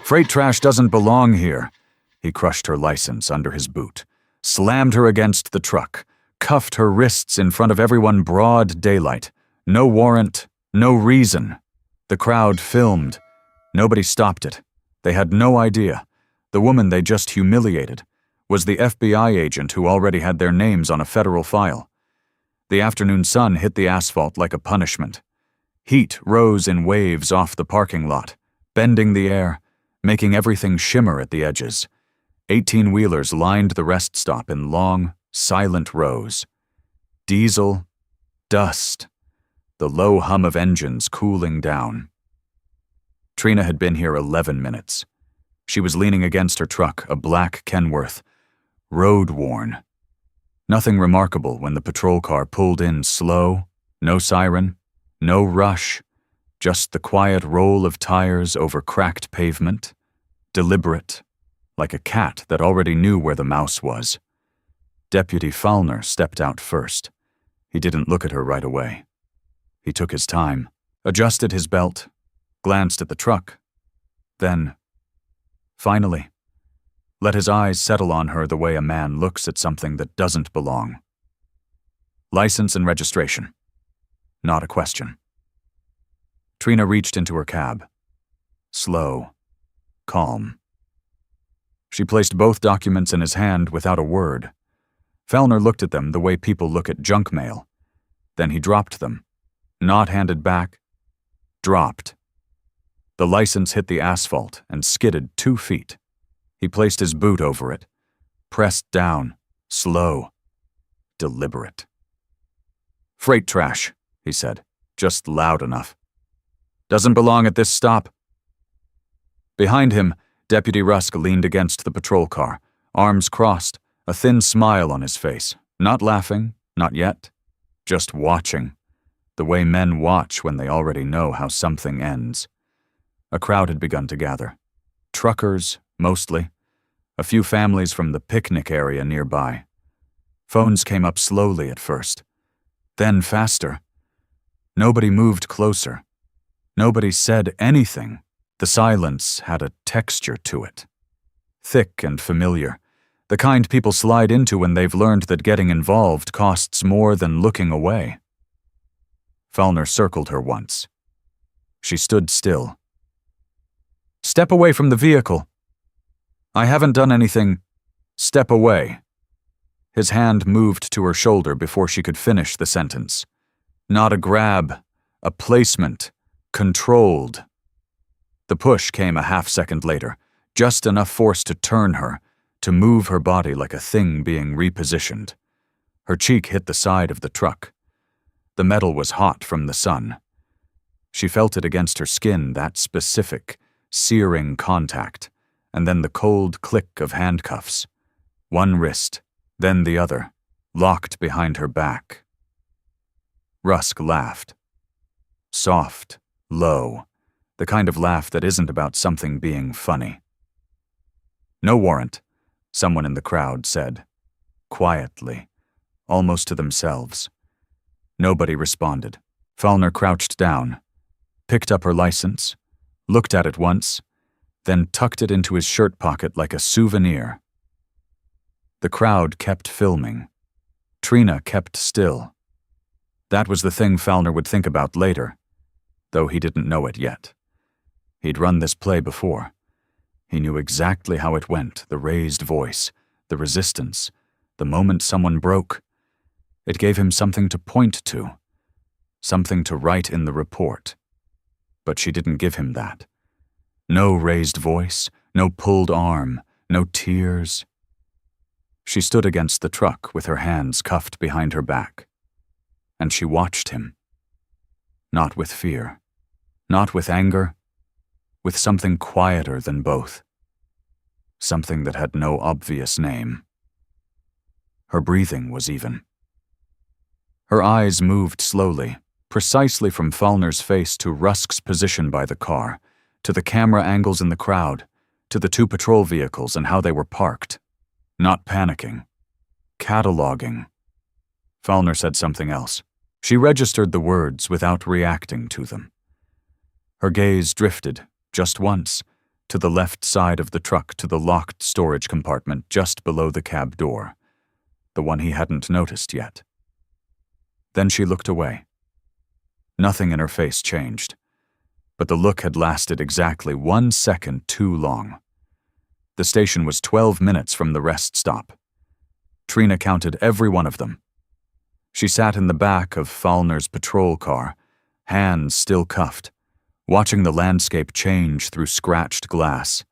Freight trash doesn't belong here. He crushed her license under his boot, slammed her against the truck, cuffed her wrists in front of everyone broad daylight. No warrant, no reason. The crowd filmed. Nobody stopped it. They had no idea. The woman they just humiliated was the FBI agent who already had their names on a federal file. The afternoon sun hit the asphalt like a punishment. Heat rose in waves off the parking lot, bending the air, making everything shimmer at the edges. 18-wheelers lined the rest stop in long, silent rows. Diesel, dust, the low hum of engines cooling down. Trina had been here 11 minutes. She was leaning against her truck, a black Kenworth, road-worn. Nothing remarkable when the patrol car pulled in slow, no siren, no rush, just the quiet roll of tires over cracked pavement, deliberate, like a cat that already knew where the mouse was. Deputy Fallner stepped out first. He didn't look at her right away. He took his time, adjusted his belt, glanced at the truck, then, finally, let his eyes settle on her the way a man looks at something that doesn't belong. License and registration. Not a question. Trina reached into her cab. Slow, calm. She placed both documents in his hand without a word. Fellner looked at them the way people look at junk mail. Then he dropped them. Not handed back. Dropped. The license hit the asphalt and skidded 2 feet. He placed his boot over it. Pressed down. Slow. Deliberate. Freight trash, he said, just loud enough. Doesn't belong at this stop. Behind him, Deputy Rusk leaned against the patrol car, arms crossed, a thin smile on his face. Not laughing, not yet. Just watching. The way men watch when they already know how something ends. A crowd had begun to gather. Truckers, mostly. A few families from the picnic area nearby. Phones came up slowly at first. Then faster. Nobody moved closer. Nobody said anything. The silence had a texture to it. Thick and familiar. The kind people slide into when they've learned that getting involved costs more than looking away. Fellner circled her once. She stood still. Step away from the vehicle. I haven't done anything. Step away. His hand moved to her shoulder before she could finish the sentence. Not a grab, a placement, controlled. The push came a half-second later, just enough force to turn her, to move her body like a thing being repositioned. Her cheek hit the side of the truck. The metal was hot from the sun. She felt it against her skin, that specific, searing contact, and then the cold click of handcuffs. One wrist, then the other, locked behind her back. Rusk laughed. Soft, low, the kind of laugh that isn't about something being funny. No warrant, someone in the crowd said, quietly, almost to themselves. Nobody responded. Fellner crouched down, picked up her license, looked at it once, then tucked it into his shirt pocket like a souvenir. The crowd kept filming. Trina kept still. That was the thing Fellner would think about later, though he didn't know it yet. He'd run this play before. He knew exactly how it went, the raised voice, the resistance, the moment someone broke. It gave him something to point to, something to write in the report. But she didn't give him that. No raised voice, no pulled arm, no tears. She stood against the truck with her hands cuffed behind her back. And she watched him. Not with fear, not with anger, with something quieter than both. Something that had no obvious name. Her breathing was even. Her eyes moved slowly, precisely from Fellner's face to Rusk's position by the car, to the camera angles in the crowd, to the 2 patrol vehicles and how they were parked. Not panicking. Cataloging. Fellner said something else. She registered the words without reacting to them. Her gaze drifted, just once, to the left side of the truck to the locked storage compartment just below the cab door, the one he hadn't noticed yet. Then she looked away. Nothing in her face changed, but the look had lasted exactly 1 second too long. The station was 12 minutes from the rest stop. Trina counted every one of them. She sat in the back of Fallner's patrol car, hands still cuffed, watching the landscape change through scratched glass.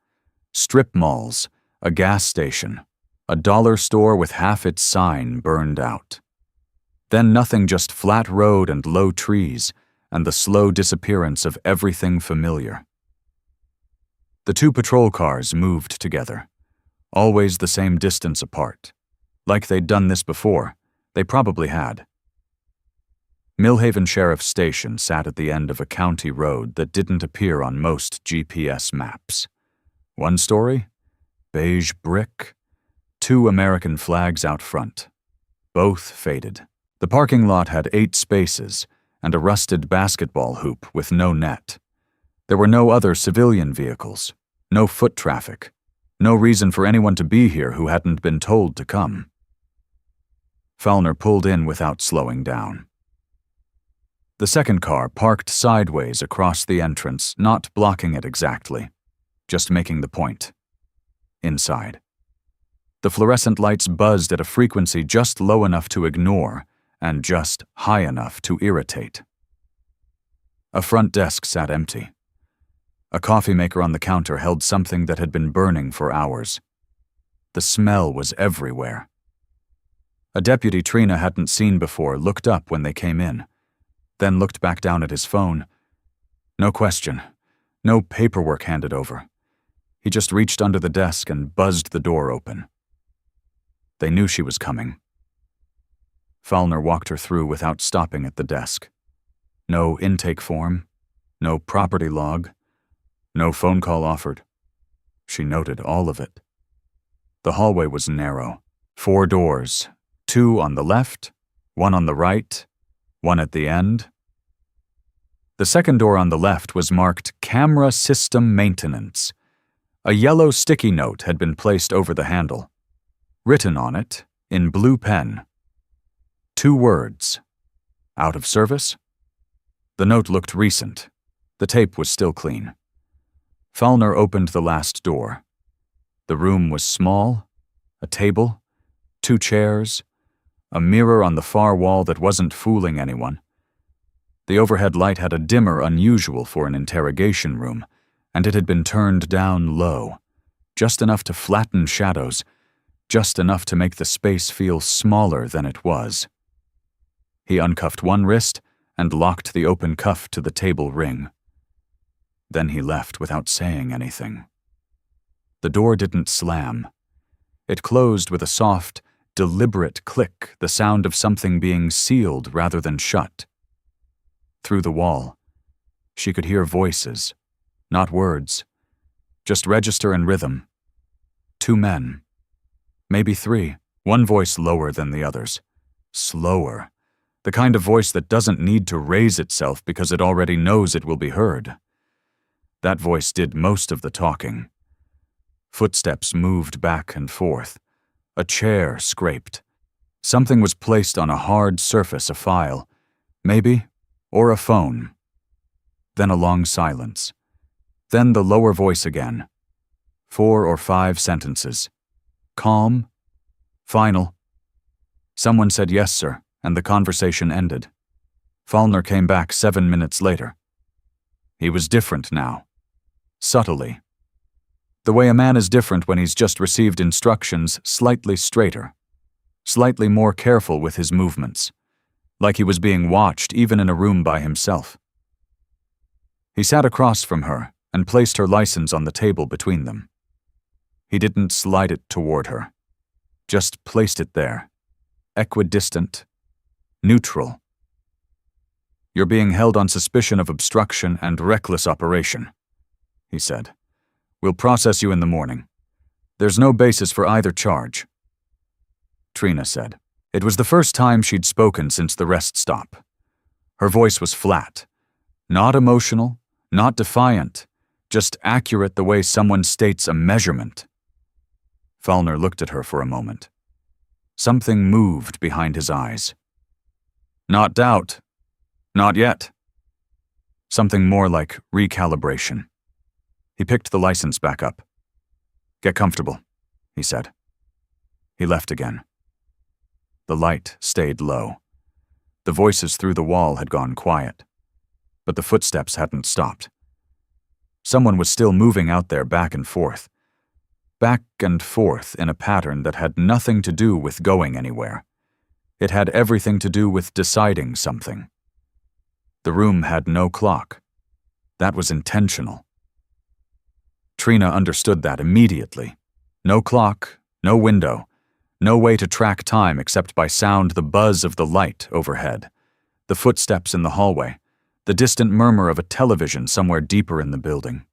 Strip malls, a gas station, a dollar store with half its sign burned out. Then nothing, just flat road and low trees, and the slow disappearance of everything familiar. The two patrol cars moved together, always the same distance apart. Like they'd done this before, they probably had. Millhaven Sheriff's Station sat at the end of a county road that didn't appear on most GPS maps. One story, beige brick, 2 American flags out front. Both faded. The parking lot had 8 spaces and a rusted basketball hoop with no net. There were no other civilian vehicles, no foot traffic, no reason for anyone to be here who hadn't been told to come. Fallner pulled in without slowing down. The second car parked sideways across the entrance, not blocking it exactly, just making the point. Inside. The fluorescent lights buzzed at a frequency just low enough to ignore and just high enough to irritate. A front desk sat empty. A coffee maker on the counter held something that had been burning for hours. The smell was everywhere. A deputy Trina hadn't seen before looked up when they came in, then looked back down at his phone. No question, no paperwork handed over. He just reached under the desk and buzzed the door open. They knew she was coming. Fallner walked her through without stopping at the desk. No intake form, no property log, no phone call offered. She noted all of it. The hallway was narrow. 4 doors, 2 on the left, 1 on the right, 1 at the end. The second door on the left was marked Camera System Maintenance. A yellow sticky note had been placed over the handle. Written on it, in blue pen, 2 words. Out of service? The note looked recent. The tape was still clean. Fallner opened the last door. The room was small, a table, 2 chairs, a mirror on the far wall that wasn't fooling anyone. The overhead light had a dimmer unusual for an interrogation room, and it had been turned down low, just enough to flatten shadows, just enough to make the space feel smaller than it was. He uncuffed one wrist and locked the open cuff to the table ring. Then he left without saying anything. The door didn't slam. It closed with a soft, deliberate click, the sound of something being sealed rather than shut. Through the wall, she could hear voices, not words, just register and rhythm. 2 men, maybe 3, one voice lower than the others. Slower, the kind of voice that doesn't need to raise itself because it already knows it will be heard. That voice did most of the talking. Footsteps moved back and forth. A chair scraped. Something was placed on a hard surface, a file, maybe, or a phone. Then a long silence. Then the lower voice again. 4 or 5 sentences. Calm. Final. Someone said yes, sir, and the conversation ended. Fallner came back 7 minutes later. He was different now. Subtly. The way a man is different when he's just received instructions, slightly straighter. Slightly more careful with his movements. Like he was being watched even in a room by himself. He sat across from her and placed her license on the table between them. He didn't slide it toward her. Just placed it there. Equidistant. Neutral. You're being held on suspicion of obstruction and reckless operation, he said. We'll process you in the morning. There's no basis for either charge. Trina said. It was the first time she'd spoken since the rest stop. Her voice was flat. Not emotional, not defiant, just accurate the way someone states a measurement. Fallner looked at her for a moment. Something moved behind his eyes. Not doubt. Not yet. Something more like recalibration. He picked the license back up. Get comfortable, he said. He left again. The light stayed low. The voices through the wall had gone quiet, but the footsteps hadn't stopped. Someone was still moving out there back and forth in a pattern that had nothing to do with going anywhere. It had everything to do with deciding something. The room had no clock. That was intentional. Trina understood that immediately. No clock, no window, no way to track time except by sound, the buzz of the light overhead, the footsteps in the hallway, the distant murmur of a television somewhere deeper in the building.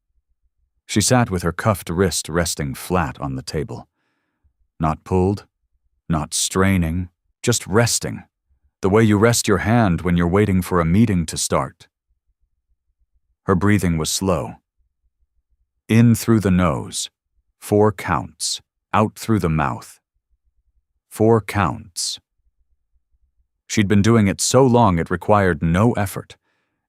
She sat with her cuffed wrist resting flat on the table. Not pulled, not straining, just resting, the way you rest your hand when you're waiting for a meeting to start. Her breathing was slow. In through the nose, 4 counts, out through the mouth. 4 counts. She'd been doing it so long it required no effort.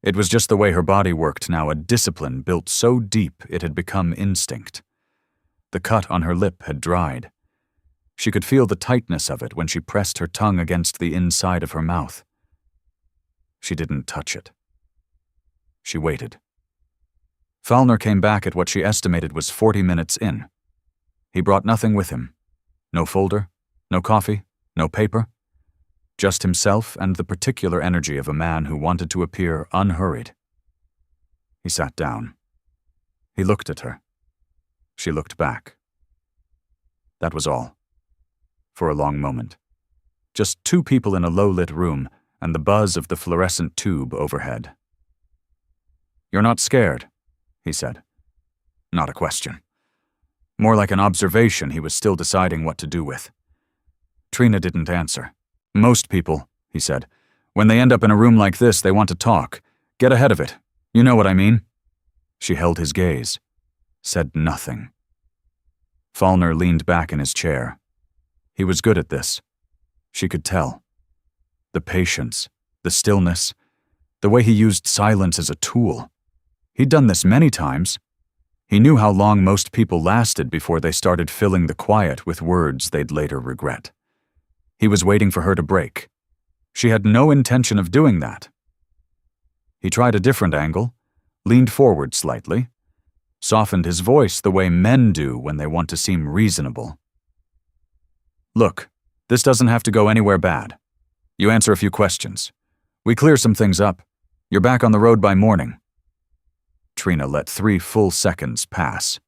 It was just the way her body worked now, a discipline built so deep it had become instinct. The cut on her lip had dried. She could feel the tightness of it when she pressed her tongue against the inside of her mouth. She didn't touch it. She waited. Fallner came back at what she estimated was 40 minutes in. He brought nothing with him. No folder, no coffee, no paper. Just himself and the particular energy of a man who wanted to appear unhurried. He sat down. He looked at her. She looked back. That was all. For a long moment. Just 2 people in a low-lit room and the buzz of the fluorescent tube overhead. "You're not scared," he said. Not a question. More like an observation he was still deciding what to do with. Trina didn't answer. "Most people," he said, "when they end up in a room like this, they want to talk. Get ahead of it. You know what I mean?" She held his gaze. Said nothing. Fallner leaned back in his chair. He was good at this. She could tell. The patience, the stillness, the way he used silence as a tool. He'd done this many times. He knew how long most people lasted before they started filling the quiet with words they'd later regret. He was waiting for her to break. She had no intention of doing that. He tried a different angle, leaned forward slightly, softened his voice the way men do when they want to seem reasonable. "Look, this doesn't have to go anywhere bad. You answer a few questions. We clear some things up. You're back on the road by morning." Trina let 3 full seconds pass.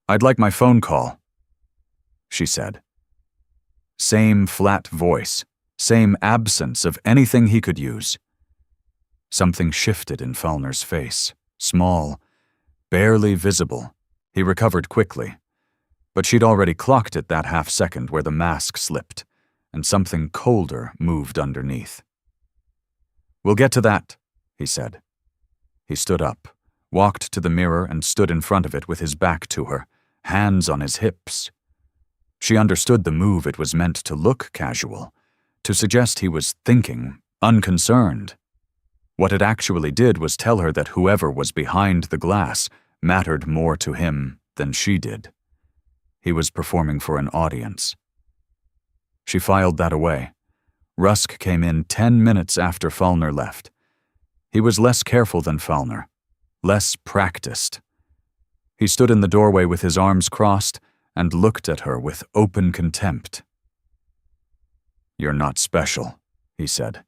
"I'd like my phone call," she said. Same flat voice, same absence of anything he could use. Something shifted in Fallner's face, small, barely visible. He recovered quickly. But she'd already clocked it that half-second where the mask slipped, and something colder moved underneath. "We'll get to that," he said. He stood up, walked to the mirror and stood in front of it with his back to her, hands on his hips. She understood the move. It was meant to look casual, to suggest he was thinking, unconcerned. What it actually did was tell her that whoever was behind the glass mattered more to him than she did. He was performing for an audience. She filed that away. Rusk came in 10 minutes after Fallner left. He was less careful than Fallner, less practiced. He stood in the doorway with his arms crossed and looked at her with open contempt. "You're not special," he said,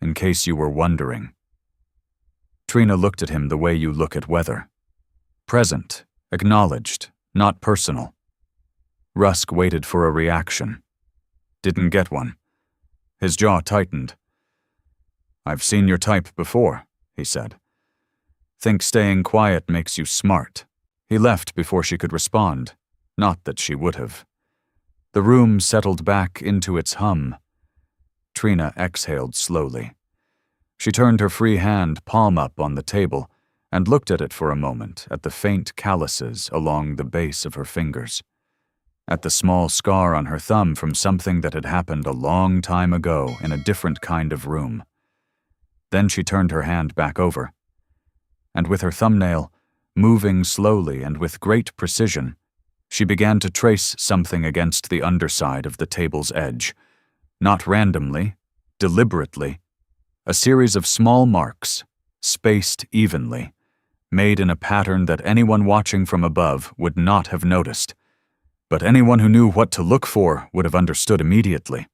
"in case you were wondering." Trina looked at him the way you look at weather. Present, acknowledged, not personal. Rusk waited for a reaction. Didn't get one. His jaw tightened. "I've seen your type before," he said. "Think staying quiet makes you smart." He left before she could respond. Not that she would have. The room settled back into its hum. Trina exhaled slowly. She turned her free hand palm up on the table and looked at it for a moment, at the faint calluses along the base of her fingers, at the small scar on her thumb from something that had happened a long time ago in a different kind of room. Then she turned her hand back over, and with her thumbnail, moving slowly and with great precision, she began to trace something against the underside of the table's edge, not randomly, deliberately, a series of small marks, spaced evenly, made in a pattern that anyone watching from above would not have noticed. But anyone who knew what to look for would have understood immediately.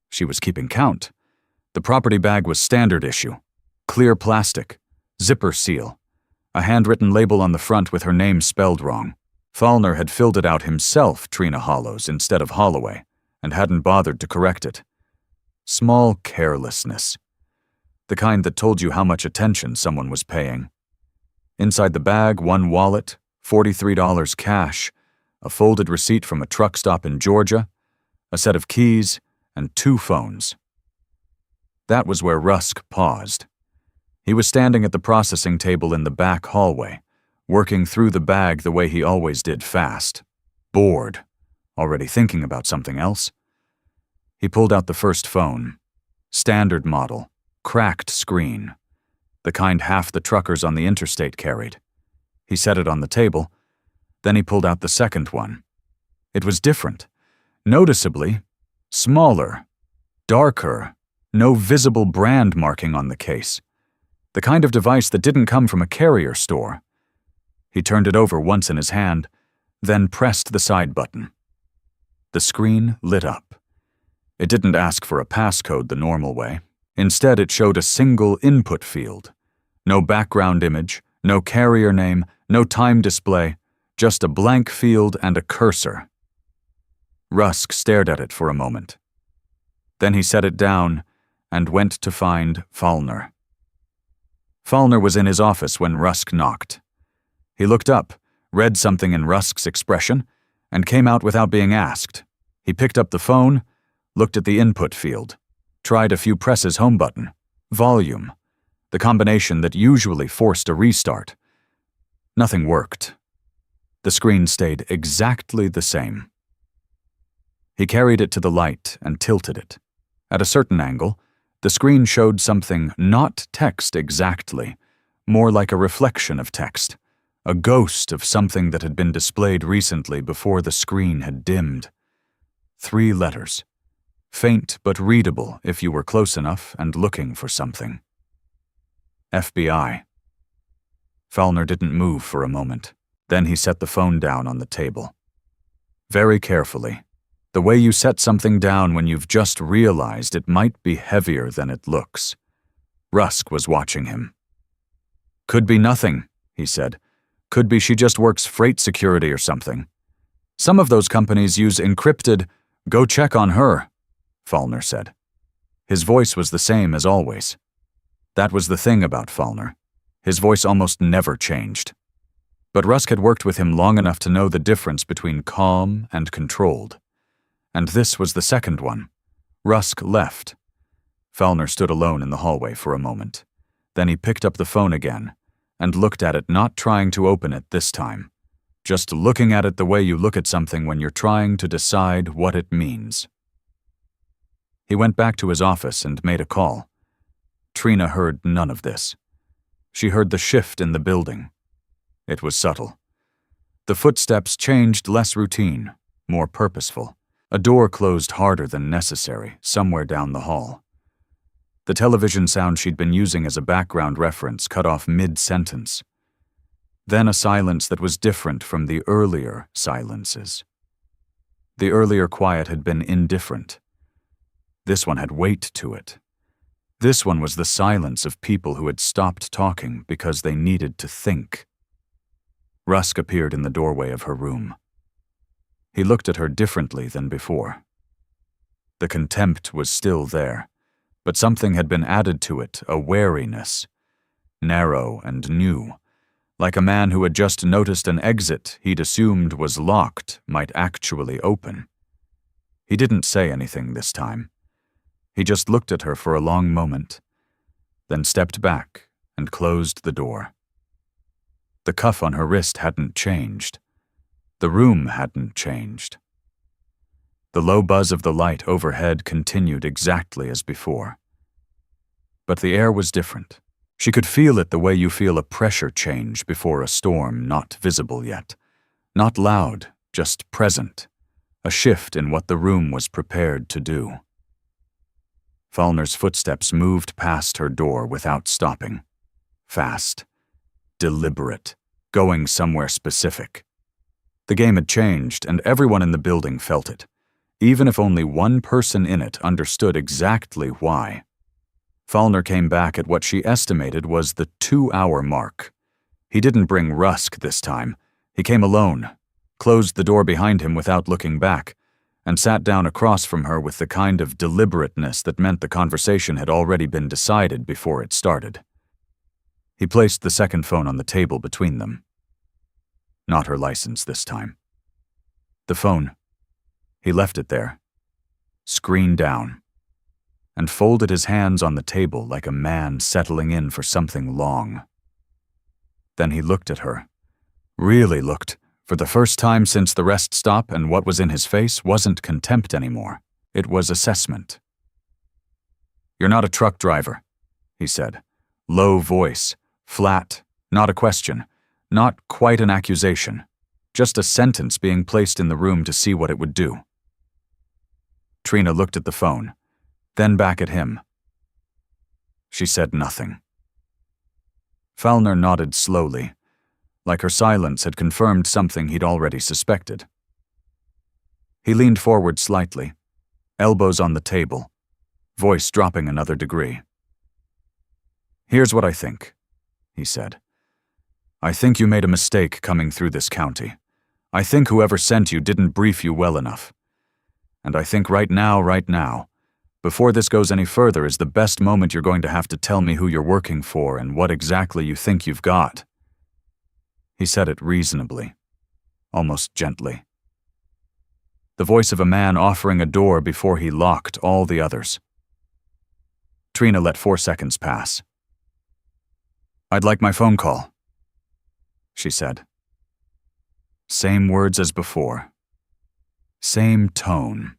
She was keeping count. The property bag was standard issue, clear plastic, zipper seal, a handwritten label on the front with her name spelled wrong. Fallner had filled it out himself, Trina Hollows, instead of Holloway, and hadn't bothered to correct it. Small carelessness. The kind that told you how much attention someone was paying. Inside the bag, one wallet, $43 cash, a folded receipt from a truck stop in Georgia, a set of keys, and 2 phones. That was where Rusk paused. He was standing at the processing table in the back hallway, working through the bag the way he always did, fast, bored, already thinking about something else. He pulled out the first phone, standard model, cracked screen, the kind half the truckers on the interstate carried. He set it on the table, then he pulled out the second one. It was different, noticeably smaller, darker, no visible brand marking on the case, the kind of device that didn't come from a carrier store. He turned it over once in his hand, then pressed the side button. The screen lit up. It didn't ask for a passcode the normal way. Instead, it showed a single input field. No background image, no carrier name, no time display, just a blank field and a cursor. Rusk stared at it for a moment. Then he set it down and went to find Fallner. Fallner was in his office when Rusk knocked. He looked up, read something in Rusk's expression, and came out without being asked. He picked up the phone, looked at the input field, tried a few presses home button, volume, the combination that usually forced a restart. Nothing worked. The screen stayed exactly the same. He carried it to the light and tilted it. At a certain angle, the screen showed something not text exactly, more like a reflection of text, a ghost of something that had been displayed recently before the screen had dimmed. 3 letters, faint but readable if you were close enough and looking for something. FBI. Fallner didn't move for a moment. Then he set the phone down on the table. Very carefully, the way you set something down when you've just realized it might be heavier than it looks. Rusk was watching him. Could be nothing, he said. Could be she just works freight security or something. Some of those companies use encrypted, go check on her, Fallner said. His voice was the same as always. That was the thing about Fallner. His voice almost never changed. But Rusk had worked with him long enough to know the difference between calm and controlled. And this was the second one. Rusk left. Fallner stood alone in the hallway for a moment. Then he picked up the phone again and looked at it, not trying to open it this time, just looking at it the way you look at something when you're trying to decide what it means. He went back to his office and made a call. Trina heard none of this. She heard the shift in the building. It was subtle. The footsteps changed, less routine, more purposeful. A door closed harder than necessary, somewhere down the hall. The television sound she'd been using as a background reference cut off mid-sentence. Then a silence that was different from the earlier silences. The earlier quiet had been indifferent. This one had weight to it. This one was the silence of people who had stopped talking because they needed to think. Rusk appeared in the doorway of her room. He looked at her differently than before. The contempt was still there, but something had been added to it, a wariness, narrow and new, like a man who had just noticed an exit he'd assumed was locked might actually open. He didn't say anything this time. He just looked at her for a long moment, then stepped back and closed the door. The cuff on her wrist hadn't changed. The room hadn't changed. The low buzz of the light overhead continued exactly as before. But the air was different. She could feel it the way you feel a pressure change before a storm, not visible yet. Not loud, just present. A shift in what the room was prepared to do. Fallner's footsteps moved past her door without stopping. Fast. Deliberate. Going somewhere specific. The game had changed, and everyone in the building felt it, even if only one person in it understood exactly why. Fallner came back at what she estimated was the 2-hour mark. He didn't bring Rusk this time. He came alone, closed the door behind him without looking back, and sat down across from her with the kind of deliberateness that meant the conversation had already been decided before it started. He placed the second phone on the table between them. Not her license this time. The phone. He left it there, screen down, and folded his hands on the table like a man settling in for something long. Then he looked at her. Really looked, for the first time since the rest stop, and what was in his face wasn't contempt anymore. It was assessment. "You're not a truck driver," he said. Low voice, flat, not a question, not quite an accusation, just a sentence being placed in the room to see what it would do. Trina looked at the phone, then back at him. She said nothing. Fallner nodded slowly, like her silence had confirmed something he'd already suspected. He leaned forward slightly, elbows on the table, voice dropping another degree. "Here's what I think," he said. "I think you made a mistake coming through this county. I think whoever sent you didn't brief you well enough. And I think right now, before this goes any further, is the best moment you're going to have to tell me who you're working for and what exactly you think you've got." He said it reasonably, almost gently. The voice of a man offering a door before he locked all the others. Trina let 4 seconds pass. "I'd like my phone call," she said. Same words as before. Same tone.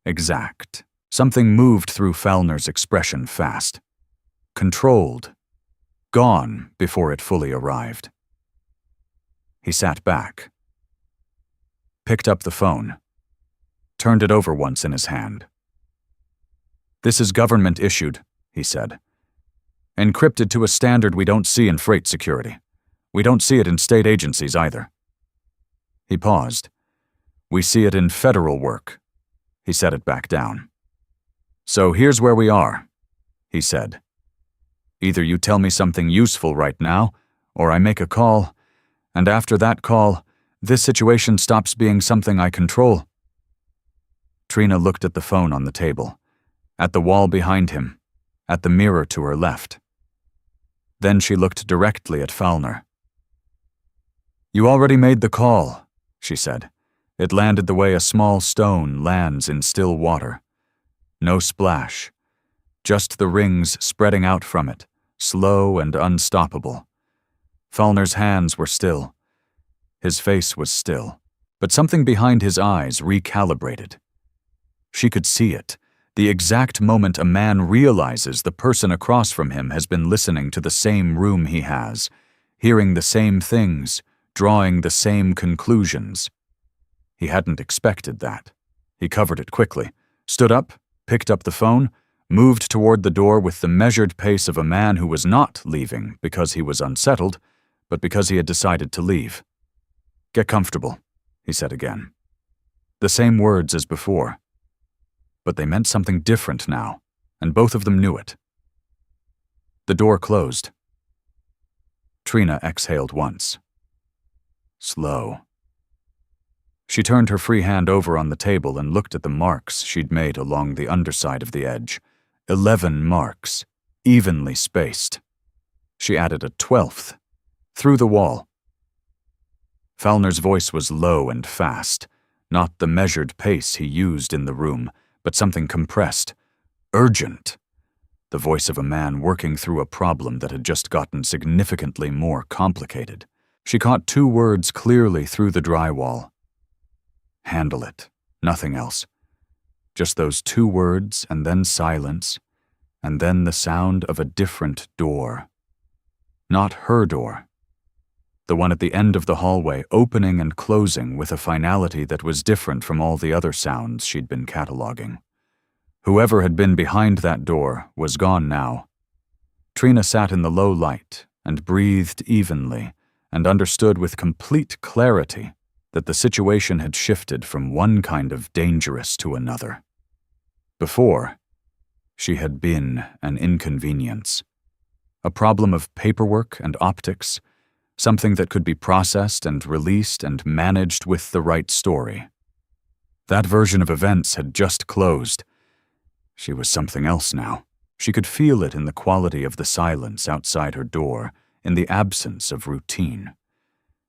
Exact. Something moved through Fallner's expression fast. Controlled. Gone before it fully arrived. He sat back. Picked up the phone. Turned it over once in his hand. "This is government issued," he said. "Encrypted to a standard we don't see in freight security. We don't see it in state agencies either." He paused. "We see it in federal work." He set it back down. "So here's where we are," he said. "Either you tell me something useful right now, or I make a call, and after that call, this situation stops being something I control." Trina looked at the phone on the table, at the wall behind him, at the mirror to her left. Then she looked directly at Fallner. "You already made the call," she said. It landed the way a small stone lands in still water. No splash, just the rings spreading out from it, slow and unstoppable. Fallner's hands were still. His face was still, but something behind his eyes recalibrated. She could see it, the exact moment a man realizes the person across from him has been listening to the same room he has, hearing the same things, drawing the same conclusions. He hadn't expected that. He covered it quickly, stood up, picked up the phone, moved toward the door with the measured pace of a man who was not leaving because he was unsettled, but because he had decided to leave. "Get comfortable," he said again. The same words as before. But they meant something different now, and both of them knew it. The door closed. Trina exhaled once. Slow. She turned her free hand over on the table and looked at the marks she'd made along the underside of the edge. 11 marks, evenly spaced. She added a 12th, through the wall. Fallner's voice was low and fast, not the measured pace he used in the room, but something compressed, urgent. the voice of a man working through a problem that had just gotten significantly more complicated. She caught 2 words clearly through the drywall. Handle it, nothing else. Just those 2 words, and then silence, and then the sound of a different door. Not her door. The one at the end of the hallway, opening and closing with a finality that was different from all the other sounds she'd been cataloging. Whoever had been behind that door was gone now. Trina sat in the low light and breathed evenly and understood with complete clarity that the situation had shifted from one kind of dangerous to another. Before, she had been an inconvenience. A problem of paperwork and optics, something that could be processed and released and managed with the right story. That version of events had just closed. She was something else now. She could feel it in the quality of the silence outside her door, in the absence of routine,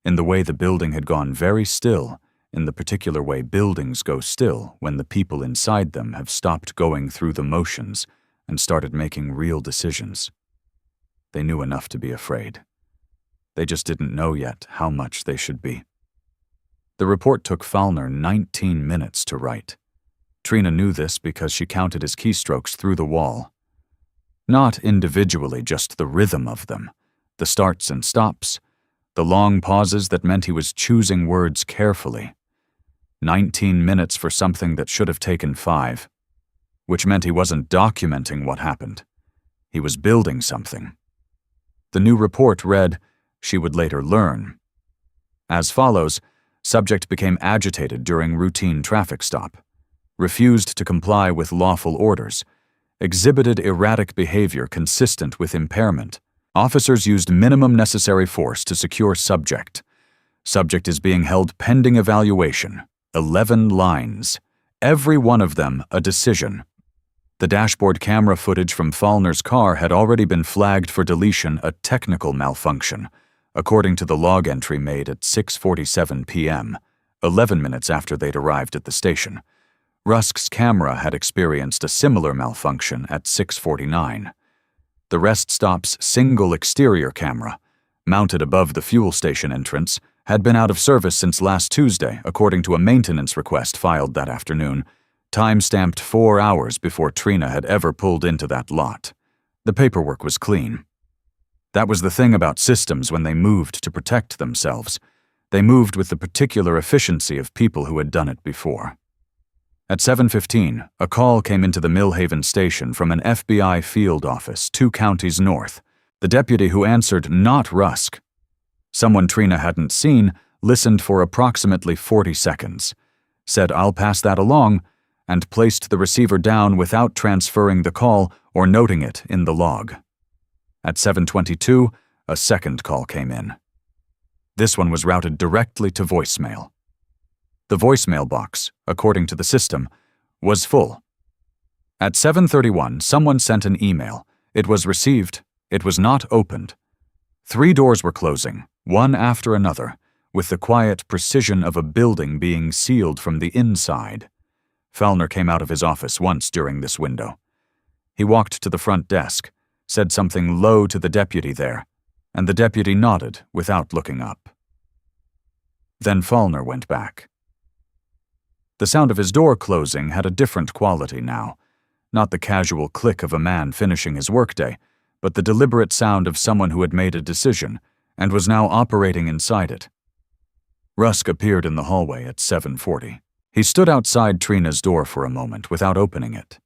in the way the building had gone very still, in the particular way buildings go still when the people inside them have stopped going through the motions and started making real decisions. They knew enough to be afraid. They just didn't know yet how much they should be. The report took Fallner 19 minutes to write. Trina knew this because she counted his keystrokes through the wall. Not individually, just the rhythm of them, the starts and stops, the long pauses that meant he was choosing words carefully. 19 minutes for something that should have taken 5, which meant he wasn't documenting what happened. He was building something. The new report read, she would later learn. As follows, subject became agitated during routine traffic stop, refused to comply with lawful orders, exhibited erratic behavior consistent with impairment. Officers used minimum necessary force to secure subject. Subject is being held pending evaluation. 11 lines. Every one of them a decision. The dashboard camera footage from Fallner's car had already been flagged for deletion, a technical malfunction, according to the log entry made at 6:47 p.m., 11 minutes after they'd arrived at the station. Rusk's camera had experienced a similar malfunction at 6:49. The rest stop's single exterior camera, mounted above the fuel station entrance, had been out of service since last Tuesday, according to a maintenance request filed that afternoon, time-stamped 4 hours before Trina had ever pulled into that lot. The paperwork was clean. That was the thing about systems when they moved to protect themselves. They moved with the particular efficiency of people who had done it before. At 7:15, a call came into the Millhaven station from an FBI field office 2 counties north. The deputy who answered, not Rusk. Someone Trina hadn't seen, listened for approximately 40 seconds, said, "I'll pass that along," and placed the receiver down without transferring the call or noting it in the log. At 7:22, a second call came in. This one was routed directly to voicemail. The voicemail box, according to the system, was full. At 7:31, someone sent an email. It was received. It was not opened. 3 doors were closing, one after another, with the quiet precision of a building being sealed from the inside. Fallner came out of his office once during this window. He walked to the front desk, said something low to the deputy there, and the deputy nodded without looking up. Then Fallner went back. The sound of his door closing had a different quality now, not the casual click of a man finishing his workday, but the deliberate sound of someone who had made a decision and was now operating inside it. Rusk appeared in the hallway at 7:40. He stood outside Trina's door for a moment without opening it.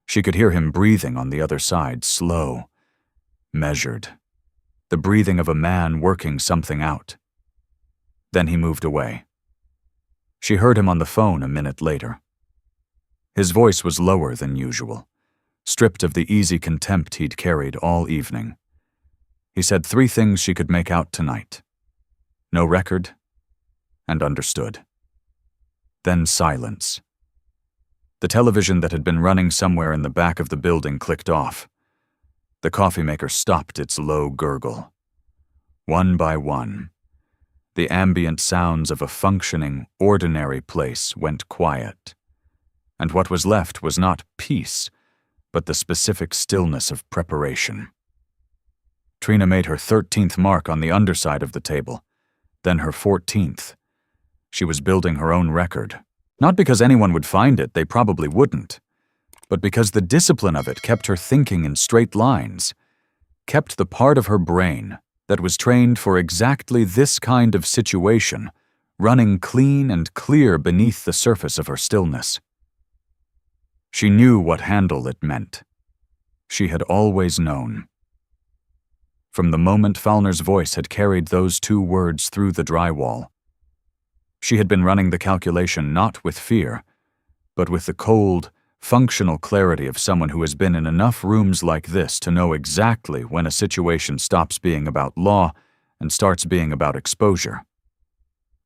She could hear him breathing on the other side, slow, measured, the breathing of a man working something out. Then he moved away. She heard him on the phone a minute later. His voice was lower than usual, stripped of the easy contempt he'd carried all evening. He said 3 things she could make out tonight. No record, and understood. Then silence. The television that had been running somewhere in the back of the building clicked off. The coffee maker stopped its low gurgle. One by one, the ambient sounds of a functioning, ordinary place went quiet. And what was left was not peace, but the specific stillness of preparation. Trina made her 13th mark on the underside of the table, then her 14th. She was building her own record. Not because anyone would find it, they probably wouldn't, but because the discipline of it kept her thinking in straight lines, kept the part of her brain that was trained for exactly this kind of situation running clean and clear beneath the surface of her stillness. She knew what handle it meant. She had always known. From the moment Fallner's voice had carried those two words through the drywall, she had been running the calculation not with fear, but with the cold, functional clarity of someone who has been in enough rooms like this to know exactly when a situation stops being about law and starts being about exposure.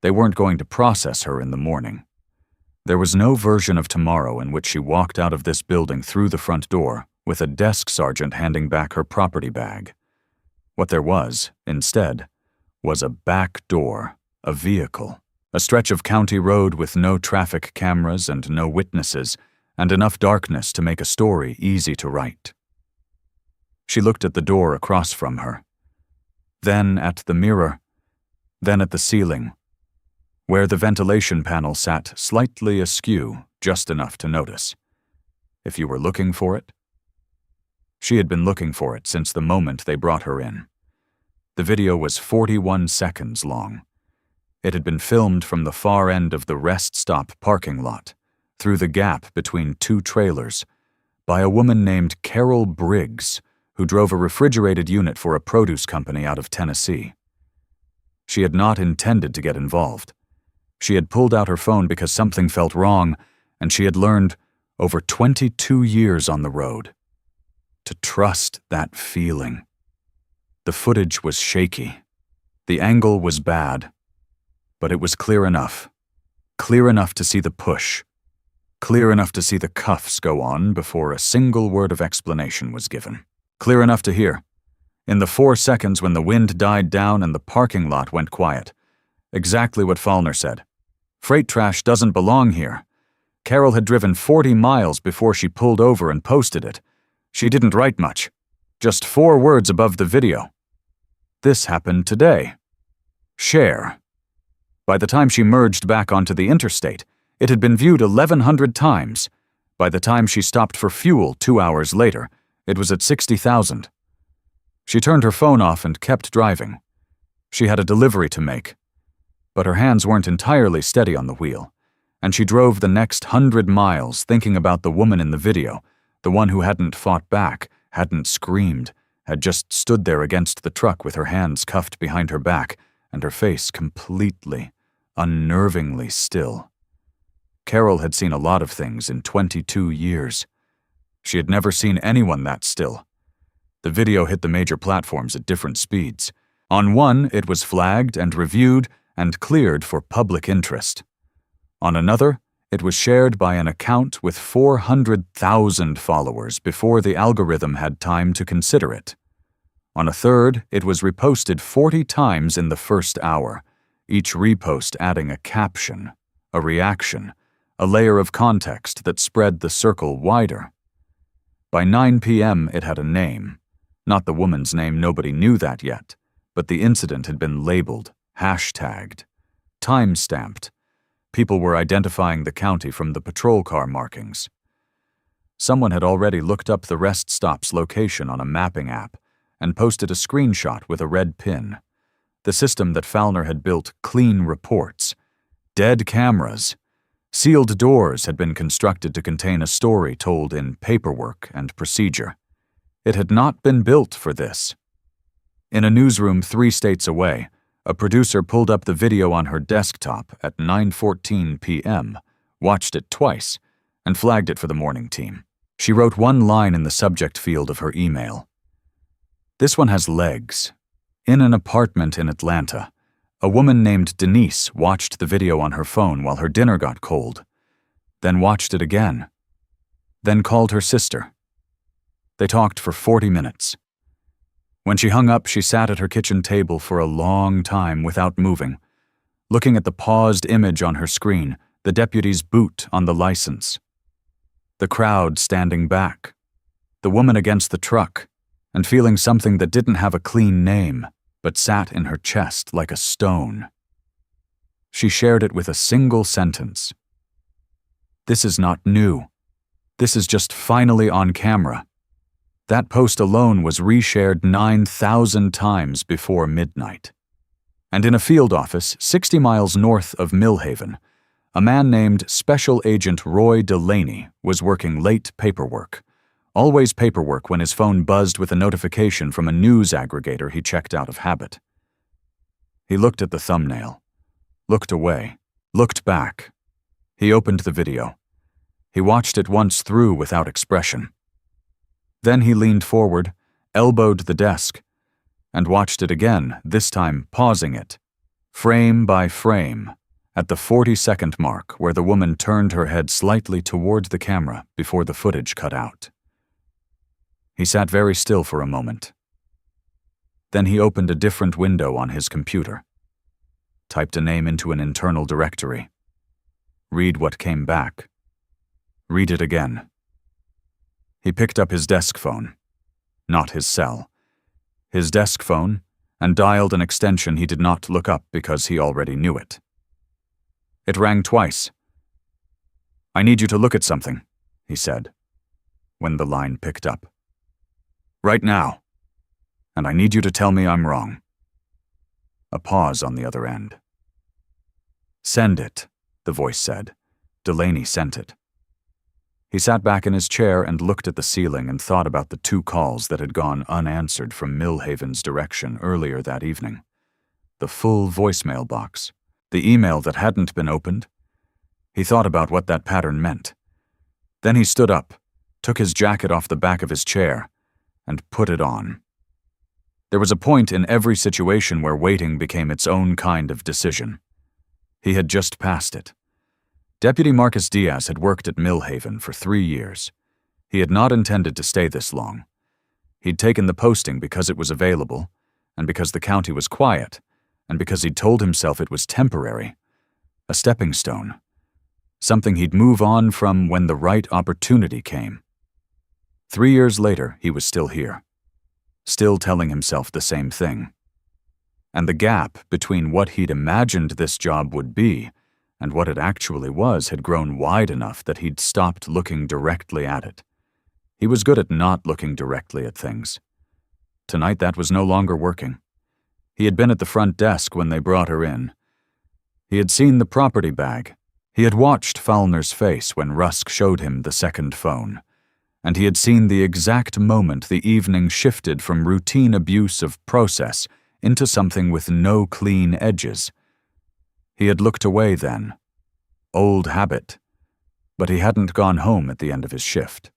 They weren't going to process her in the morning. There was no version of tomorrow in which she walked out of this building through the front door with a desk sergeant handing back her property bag. What there was, instead, was a back door, a vehicle, a stretch of county road with no traffic cameras and no witnesses, and enough darkness to make a story easy to write. She looked at the door across from her, then at the mirror, then at the ceiling, where the ventilation panel sat slightly askew, just enough to notice. If you were looking for it. She had been looking for it since the moment they brought her in. The video was 41 seconds long. It had been filmed from the far end of the rest stop parking lot, through the gap between two trailers, by a woman named Carol Briggs, who drove a refrigerated unit for a produce company out of Tennessee. She had not intended to get involved. She had pulled out her phone because something felt wrong, and she had learned, over 22 years on the road, to trust that feeling. The footage was shaky. The angle was bad, but it was clear enough to see the push, clear enough to see the cuffs go on before a single word of explanation was given, clear enough to hear, in the 4 seconds when the wind died down and the parking lot went quiet, exactly what Fallner said. Freight trash doesn't belong here. Carol had driven 40 miles before she pulled over and posted it. She didn't write much, just 4 words above the video. This happened today. Share. By the time she merged back onto the interstate, it had been viewed 1,100 times. By the time she stopped for fuel 2 hours later, it was at 60,000. She turned her phone off and kept driving. She had a delivery to make, but her hands weren't entirely steady on the wheel, and she drove the next 100 miles thinking about the woman in the video, the one who hadn't fought back, hadn't screamed, had just stood there against the truck with her hands cuffed behind her back and her face completely, unnervingly still. Carol had seen a lot of things in 22 years. She had never seen anyone that still. The video hit the major platforms at different speeds. On one, it was flagged and reviewed and cleared for public interest. On another, it was shared by an account with 400,000 followers before the algorithm had time to consider it. On a third, it was reposted 40 times in the first hour, each repost adding a caption, a reaction, a layer of context that spread the circle wider. By 9 p.m., it had a name. Not the woman's name, nobody knew that yet, but the incident had been labeled, hashtagged, time-stamped. People were identifying the county from the patrol car markings. Someone had already looked up the rest stop's location on a mapping app and posted a screenshot with a red pin. The system that Fallner had built clean reports. Dead cameras. Sealed doors had been constructed to contain a story told in paperwork and procedure. It had not been built for this. In a newsroom 3 states away, a producer pulled up the video on her desktop at 9:14 p.m., watched it twice, and flagged it for the morning team. She wrote one line in the subject field of her email. This one has legs. In an apartment in Atlanta, a woman named Denise watched the video on her phone while her dinner got cold, then watched it again, then called her sister. They talked for 40 minutes. When she hung up, she sat at her kitchen table for a long time without moving, looking at the paused image on her screen, the deputy's boot on the license, the crowd standing back, The woman against the truck, and feeling something that didn't have a clean name, but sat in her chest like a stone. She shared it with a single sentence. "This is not new. This is just finally on camera." That post alone was reshared 9,000 times before midnight. And in a field office 60 miles north of Millhaven, a man named Special Agent Roy Delaney was working late paperwork. Always paperwork when his phone buzzed with a notification from a news aggregator he checked out of habit. He looked at the thumbnail, looked away, looked back. He opened the video. He watched it once through without expression. Then he leaned forward, elbowed the desk, and watched it again, this time pausing it, frame by frame, at the 40-second mark where the woman turned her head slightly toward the camera before the footage cut out. He sat very still for a moment. Then he opened a different window on his computer, typed a name into an internal directory. Read what came back. Read it again. He picked up his desk phone, not his cell, his desk phone, and dialed an extension he did not look up because he already knew it. It rang twice. "I need you to look at something," he said, when the line picked up. "Right now. And I need you to tell me I'm wrong." A pause on the other end. "Send it," the voice said. Delaney sent it. He sat back in his chair and looked at the ceiling and thought about the 2 calls that had gone unanswered from Millhaven's direction earlier that evening. The full voicemail box. The email that hadn't been opened. He thought about what that pattern meant. Then he stood up, took his jacket off the back of his chair, and put it on. There was a point in every situation where waiting became its own kind of decision. He had just passed it. Deputy Marcus Diaz had worked at Millhaven for 3 years. He had not intended to stay this long. He'd taken the posting because it was available, and because the county was quiet, and because he'd told himself it was temporary, a stepping stone, something he'd move on from when the right opportunity came. 3 years later, he was still here, still telling himself the same thing. And the gap between what he'd imagined this job would be and what it actually was had grown wide enough that he'd stopped looking directly at it. He was good at not looking directly at things. Tonight that was no longer working. He had been at the front desk when they brought her in. He had seen the property bag. He had watched Fallner's face when Rusk showed him the second phone. And he had seen the exact moment the evening shifted from routine abuse of process into something with no clean edges. He had looked away then. Old habit. But he hadn't gone home at the end of his shift.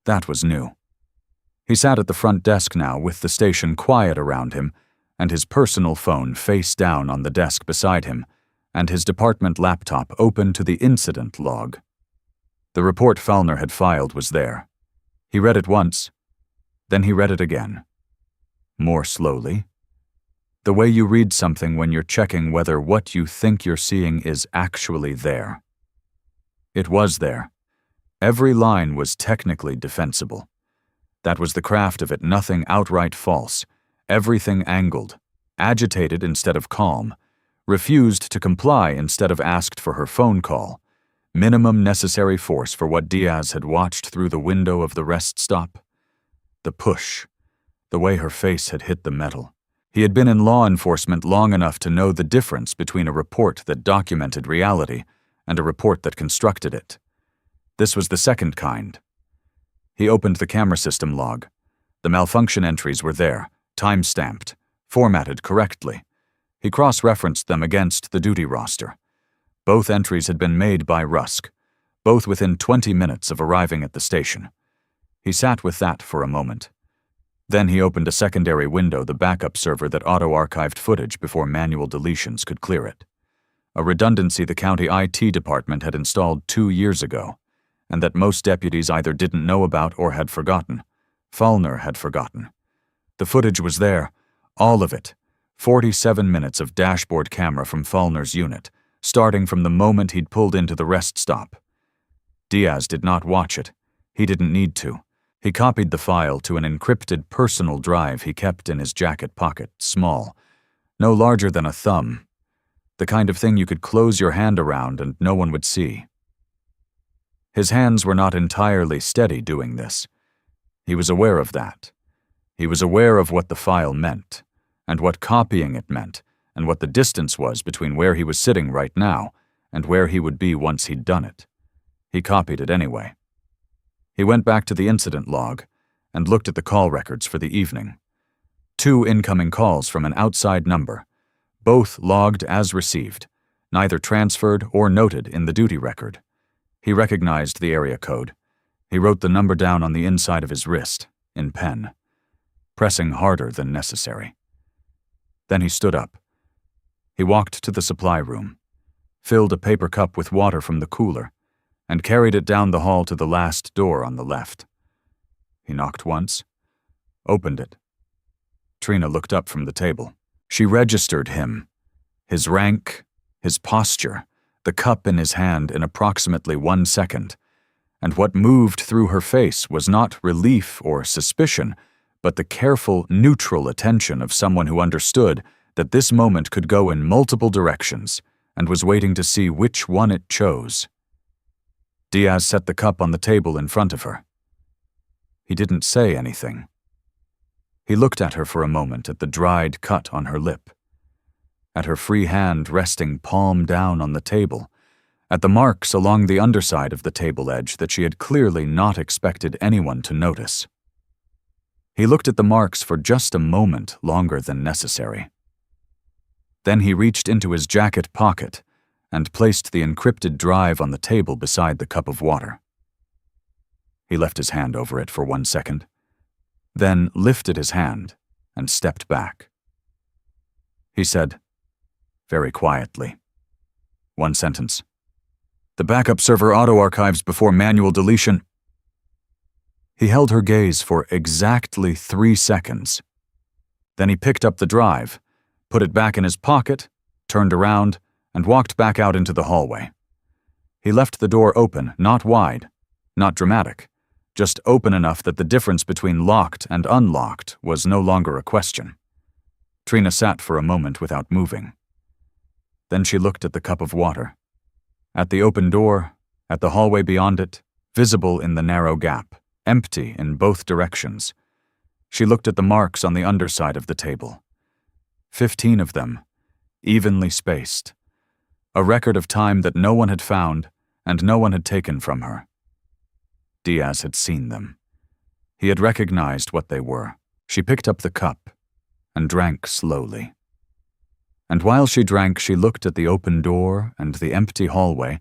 That was new. He sat at the front desk now with the station quiet around him, and his personal phone face down on the desk beside him, and his department laptop open to the incident log. The report Fallner had filed was there. He read it once, then he read it again. More slowly. The way you read something when you're checking whether what you think you're seeing is actually there. It was there. Every line was technically defensible. That was the craft of it, nothing outright false, everything angled, agitated instead of calm, refused to comply instead of asked for her phone call, minimum necessary force for what Diaz had watched through the window of the rest stop. The push, the way her face had hit the metal. He had been in law enforcement long enough to know the difference between a report that documented reality and a report that constructed it. This was the second kind. He opened the camera system log. The malfunction entries were there, time-stamped, formatted correctly. He cross-referenced them against the duty roster. Both entries had been made by Rusk, both within 20 minutes of arriving at the station. He sat with that for a moment. Then he opened a secondary window, the backup server that auto-archived footage before manual deletions could clear it. A redundancy the county IT department had installed 2 years ago, and that most deputies either didn't know about or had forgotten. Fallner had forgotten. The footage was there, all of it, 47 minutes of dashboard camera from Fallner's unit, starting from the moment he'd pulled into the rest stop. Diaz did not watch it. He didn't need to. He copied the file to an encrypted personal drive he kept in his jacket pocket, small, no larger than a thumb, the kind of thing you could close your hand around and no one would see. His hands were not entirely steady doing this. He was aware of that. He was aware of what the file meant, and what copying it meant, and what the distance was between where he was sitting right now and where he would be once he'd done it. He copied it anyway. He went back to the incident log and looked at the call records for the evening. 2 incoming calls from an outside number, both logged as received, neither transferred or noted in the duty record. He recognized the area code. He wrote the number down on the inside of his wrist, in pen, pressing harder than necessary. Then he stood up. He walked to the supply room, filled a paper cup with water from the cooler, and carried it down the hall to the last door on the left. He knocked once, opened it. Trina looked up from the table. She registered him, his rank, his posture, the cup in his hand in approximately 1 second, and what moved through her face was not relief or suspicion, but the careful, neutral attention of someone who understood that this moment could go in multiple directions and was waiting to see which one it chose. Diaz set the cup on the table in front of her. He didn't say anything. He looked at her for a moment at the dried cut on her lip, at her free hand resting palm down on the table, at the marks along the underside of the table edge that she had clearly not expected anyone to notice. He looked at the marks for just a moment longer than necessary. Then he reached into his jacket pocket and placed the encrypted drive on the table beside the cup of water. He left his hand over it for 1 second, then lifted his hand and stepped back. He said, very quietly, 1 sentence. The backup server auto-archives before manual deletion. He held her gaze for exactly 3 seconds. Then he picked up the drive, put it back in his pocket, turned around, and walked back out into the hallway. He left the door open, not wide, not dramatic, just open enough that the difference between locked and unlocked was no longer a question. Trina sat for a moment without moving. Then she looked at the cup of water, at the open door, at the hallway beyond it, visible in the narrow gap, empty in both directions. She looked at the marks on the underside of the table. 15 of them, evenly spaced. A record of time that no one had found and no one had taken from her. Diaz had seen them. He had recognized what they were. She picked up the cup and drank slowly. And while she drank, she looked at the open door and the empty hallway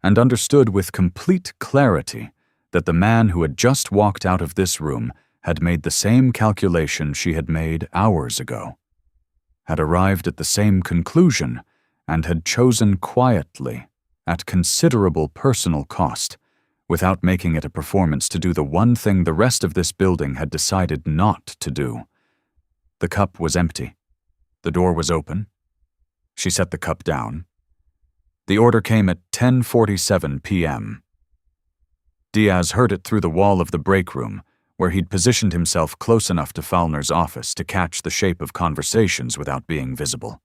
and understood with complete clarity that the man who had just walked out of this room had made the same calculation she had made hours ago, had arrived at the same conclusion, and had chosen quietly, at considerable personal cost, without making it a performance to do the one thing the rest of this building had decided not to do. The cup was empty. The door was open. She set the cup down. The order came at 10:47 p.m. Diaz heard it through the wall of the break room, where he'd positioned himself close enough to Fallner's office to catch the shape of conversations without being visible.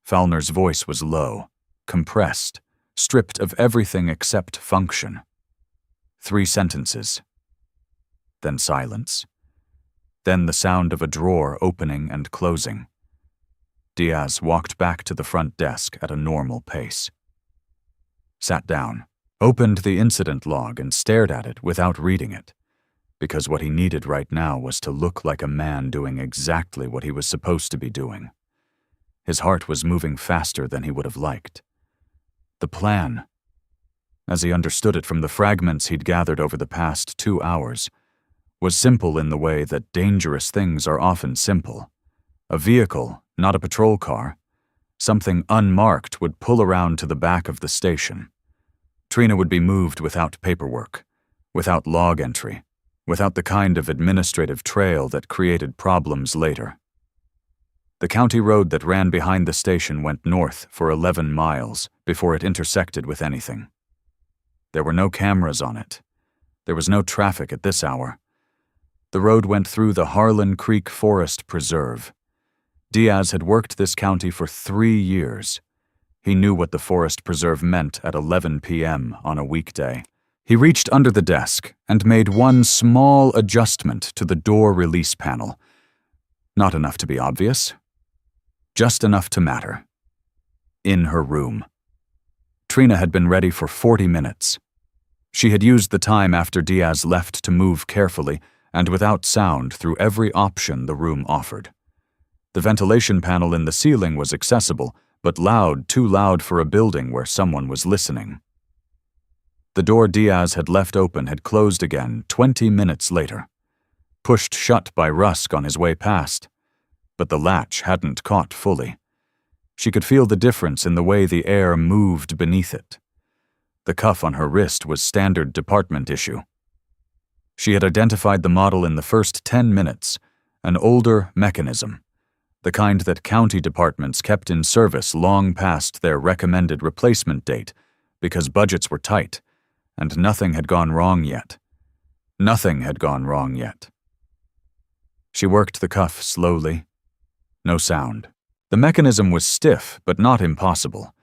Fallner's voice was low, compressed, stripped of everything except function. 3 sentences. Then silence. Then the sound of a drawer opening and closing. Diaz walked back to the front desk at a normal pace. Sat down, opened the incident log and stared at it without reading it, because what he needed right now was to look like a man doing exactly what he was supposed to be doing. His heart was moving faster than he would have liked. The plan, as he understood it from the fragments he'd gathered over the past 2 hours, was simple in the way that dangerous things are often simple. A vehicle, not a patrol car, something unmarked would pull around to the back of the station. Trina would be moved without paperwork, without log entry, without the kind of administrative trail that created problems later. The county road that ran behind the station went north for 11 miles before it intersected with anything. There were no cameras on it, There was no traffic at this hour. The road went through the Harlan Creek Forest Preserve. Diaz had worked this county for 3 years. He knew what the Forest Preserve meant at 11 p.m. on a weekday. He reached under the desk and made one small adjustment to the door release panel. Not enough to be obvious, just enough to matter. In her room. Trina had been ready for 40 minutes. She had used the time after Diaz left to move carefully and without sound through every option the room offered. The ventilation panel in the ceiling was accessible, but loud, too loud for a building where someone was listening. The door Diaz had left open had closed again 20 minutes later, pushed shut by Rusk on his way past, but the latch hadn't caught fully. She could feel the difference in the way the air moved beneath it. The cuff on her wrist was standard department issue. She had identified the model in the first 10 minutes, an older mechanism, the kind that county departments kept in service long past their recommended replacement date because budgets were tight, and nothing had gone wrong yet. Nothing had gone wrong yet. She worked the cuff slowly. No sound. The mechanism was stiff, but not impossible,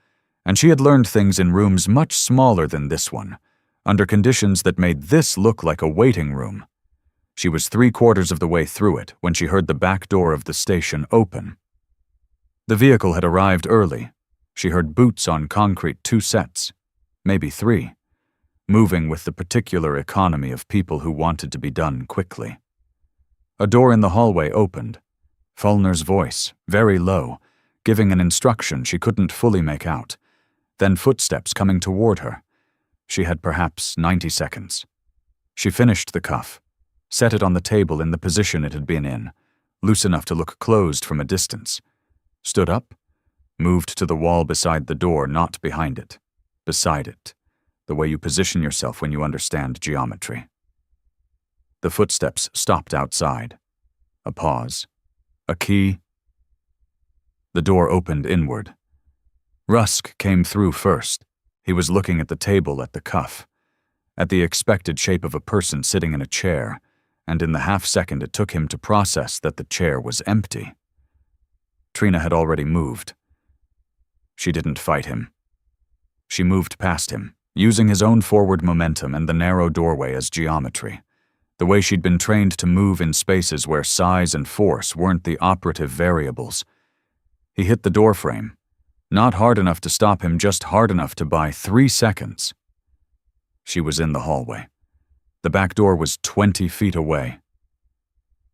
and she had learned things in rooms much smaller than this one, under conditions that made this look like a waiting room. She was 3/4 of the way through it when she heard the back door of the station open. The vehicle had arrived early. She heard boots on concrete 2 sets, maybe 3, moving with the particular economy of people who wanted to be done quickly. A door in the hallway opened. Fulner's voice, very low, giving an instruction she couldn't fully make out. Then footsteps coming toward her. She had perhaps 90 seconds. She finished the cuff, set it on the table in the position it had been in, loose enough to look closed from a distance, stood up, moved to the wall beside the door, not behind it, beside it, the way you position yourself when you understand geometry. The footsteps stopped outside. A pause. A key. The door opened inward. Rusk came through first. He was looking at the table at the cuff, at the expected shape of a person sitting in a chair, and in the half-second it took him to process that the chair was empty. Trina had already moved. She didn't fight him. She moved past him, using his own forward momentum and the narrow doorway as geometry, the way she'd been trained to move in spaces where size and force weren't the operative variables. He hit the doorframe, not hard enough to stop him, just hard enough to buy 3 seconds. She was in the hallway. The back door was 20 feet away.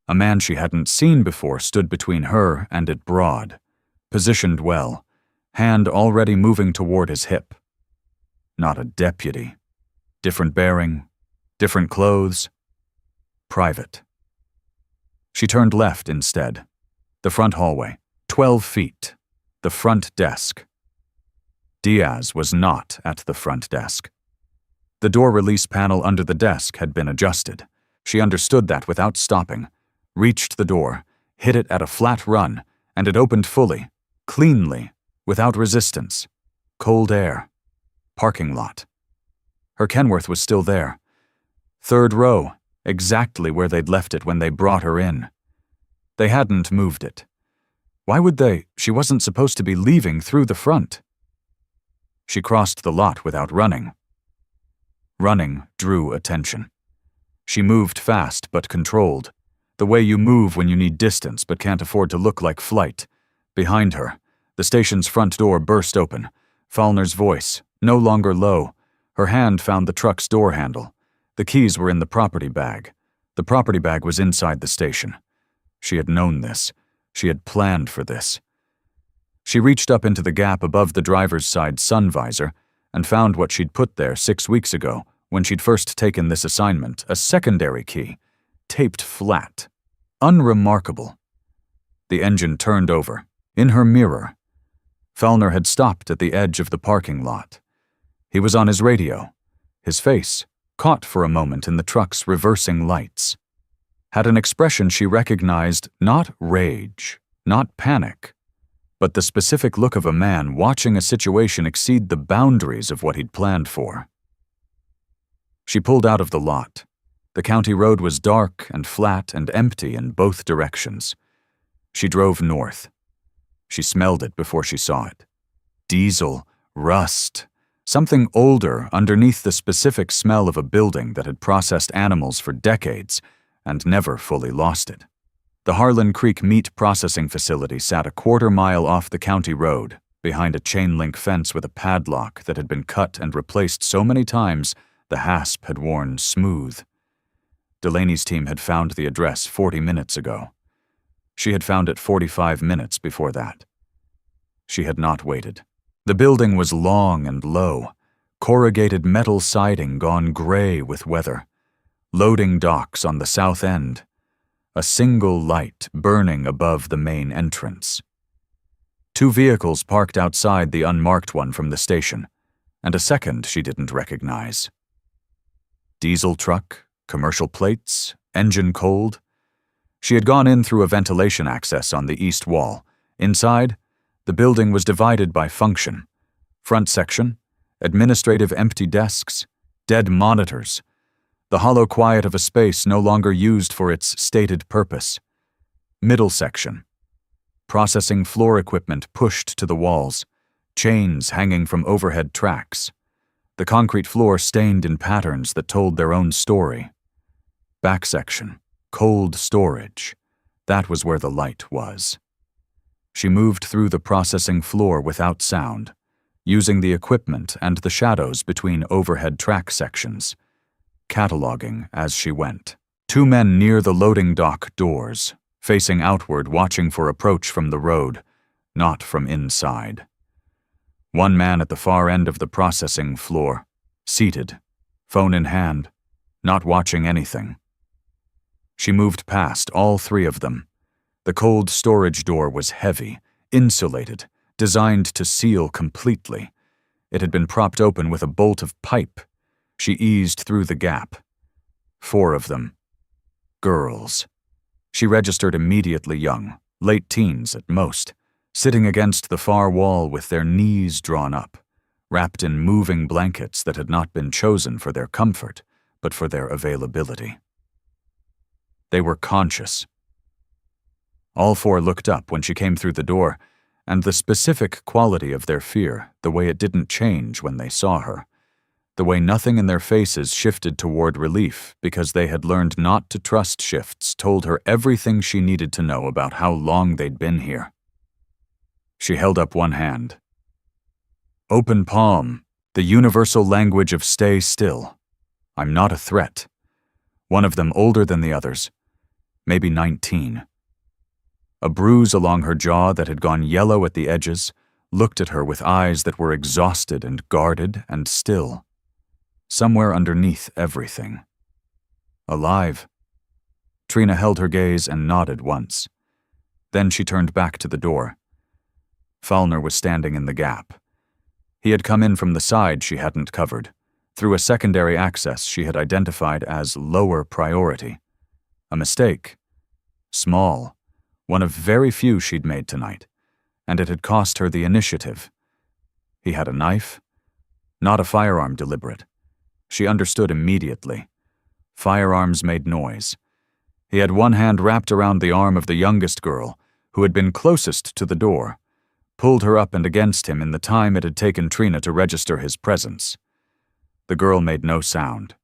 A man she hadn't seen before stood between her and it broad, positioned well, hand already moving toward his hip. Not a deputy. Different bearing, different clothes. Private. She turned left instead. The front hallway, 12 feet. The front desk. Diaz was not at the front desk. The door release panel under the desk had been adjusted. She understood that without stopping, reached the door, hit it at a flat run, and it opened fully, cleanly, without resistance. Cold air. Parking lot. Her Kenworth was still there. 3rd row, exactly where they'd left it when they brought her in. They hadn't moved it. Why would they? She wasn't supposed to be leaving through the front. She crossed the lot without running. Running drew attention. She moved fast but controlled, the way you move when you need distance but can't afford to look like flight. Behind her, the station's front door burst open. Fulner's voice, no longer low. Her hand found the truck's door handle. The keys were in the property bag. The property bag was inside the station. She had known this. She had planned for this. She reached up into the gap above the driver's side sun visor and found what she'd put there 6 weeks ago when she'd first taken this assignment, a secondary key, taped flat. Unremarkable. The engine turned over. In her mirror. Fulner had stopped at the edge of the parking lot. He was on his radio. His face, caught for a moment in the truck's reversing lights, had an expression she recognized, not rage, not panic, but the specific look of a man watching a situation exceed the boundaries of what he'd planned for. She pulled out of the lot. The county road was dark and flat and empty in both directions. She drove north. She smelled it before she saw it. Diesel, rust, something older underneath the specific smell of a building that had processed animals for decades and never fully lost it. The Harlan Creek Meat Processing Facility sat a quarter-mile off the county road, behind a chain-link fence with a padlock that had been cut and replaced so many times the hasp had worn smooth. Delaney's team had found the address 40 minutes ago. She had found it 45 minutes before that. She had not waited. The building was long and low, corrugated metal siding gone gray with weather, loading docks on the south end, a single light burning above the main entrance. 2 vehicles parked outside the unmarked one from the station, and a second she didn't recognize. Diesel truck, commercial plates, engine cold. She had gone in through a ventilation access on the east wall. Inside, the building was divided by function. Front section, administrative empty desks, dead monitors, the hollow quiet of a space no longer used for its stated purpose. Middle section, processing floor equipment pushed to the walls, chains hanging from overhead tracks, the concrete floor stained in patterns that told their own story. Back section, cold storage. That was where the light was. She moved through the processing floor without sound, using the equipment and the shadows between overhead track sections, cataloging as she went. 2 men near the loading dock doors, facing outward, watching for approach from the road, not from inside. 1 man at the far end of the processing floor, seated, phone in hand, not watching anything. She moved past all 3 of them. The cold storage door was heavy, insulated, designed to seal completely. It had been propped open with a bolt of pipe. She eased through the gap. 4 of them. Girls. She registered immediately young, late teens at most, sitting against the far wall with their knees drawn up, wrapped in moving blankets that had not been chosen for their comfort, but for their availability. They were conscious. All 4 looked up when she came through the door, and the specific quality of their fear, the way it didn't change when they saw her, the way nothing in their faces shifted toward relief because they had learned not to trust shifts, told her everything she needed to know about how long they'd been here. She held up one hand. Open palm, the universal language of stay still. I'm not a threat. One of them older than the others, maybe 19. A bruise along her jaw that had gone yellow at the edges looked at her with eyes that were exhausted and guarded and still. Somewhere underneath everything. Alive. Trina held her gaze and nodded once. Then she turned back to the door. Fallner was standing in the gap. He had come in from the side she hadn't covered, through a secondary access she had identified as lower priority. A mistake. Small. One of very few she'd made tonight, and it had cost her the initiative. He had a knife, not a firearm deliberate. She understood immediately. Firearms made noise. He had one hand wrapped around the arm of the youngest girl, who had been closest to the door, pulled her up and against him in the time it had taken Trina to register his presence. The girl made no sound.